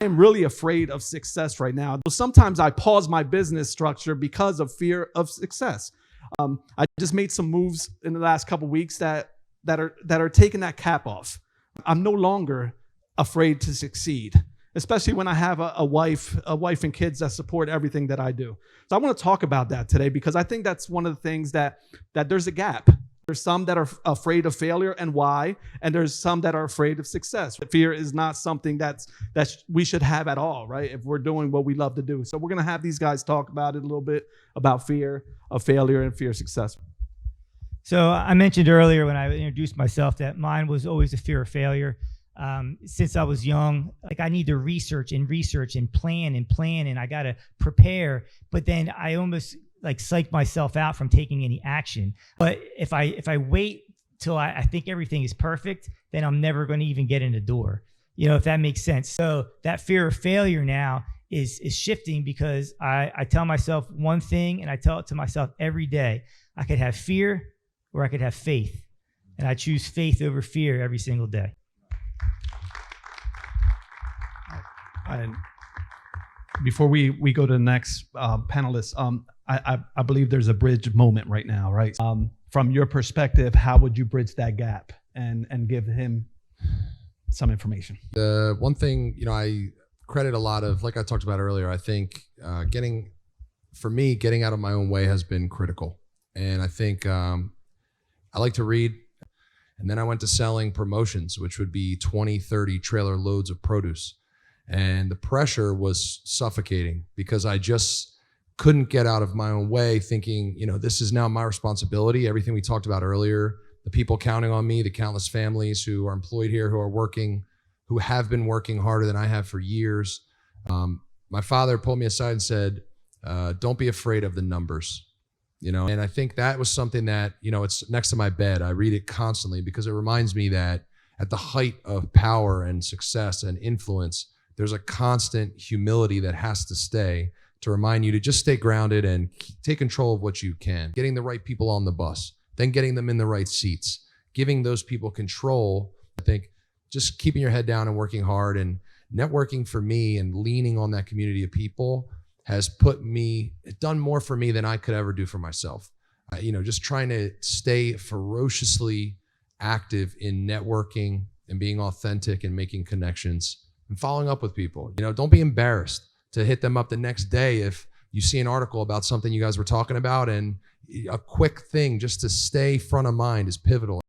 am really afraid of success right now. Sometimes I pause my business structure because of fear of success. I just made some moves in the last couple of weeks that are taking that cap off. I'm no longer afraid to succeed, especially when I have a wife and kids that support everything that I do. So I want to talk about that today because I think that's one of the things that there's a gap. There's some that are afraid of failure and why, and there's some that are afraid of success. Fear is not something that we should have at all, right? If we're doing what we love to do. So we're going to have these guys talk about it a little bit, about fear of failure and fear of success. So I mentioned earlier when I introduced myself that mine was always a fear of failure. Since I was young, like I need to research and plan, and I got to prepare. But then I almost like psych myself out from taking any action. But if I wait till I think everything is perfect, then I'm never going to even get in the door. If that makes sense. So that fear of failure now is shifting because I tell myself one thing and I tell it to myself every day. I could have fear or I could have faith. And I choose faith over fear every single day. And before we go to the next panelist, I believe there's a bridge moment right now, right? From your perspective, how would you bridge that gap and give him some information? The one thing, I credit a lot of, like I talked about earlier, I think getting out of my own way has been critical. And I think I like to read. And then I went to selling promotions, which would be 20, 30 trailer loads of produce. And the pressure was suffocating because I just couldn't get out of my own way thinking, this is now my responsibility. Everything we talked about earlier, the people counting on me, the countless families who are employed here, who have been working harder than I have for years. My father pulled me aside and said, don't be afraid of the numbers, and I think that was something that, it's next to my bed. I read it constantly because it reminds me that at the height of power and success and influence, there's a constant humility that has to stay to remind you to just stay grounded and take control of what you can. Getting the right people on the bus, then getting them in the right seats, giving those people control. I think just keeping your head down and working hard and networking for me and leaning on that community of people has done more for me than I could ever do for myself. Just trying to stay ferociously active in networking and being authentic and making connections and following up with people. Don't be embarrassed to hit them up the next day if you see an article about something you guys were talking about, and a quick thing just to stay front of mind is pivotal.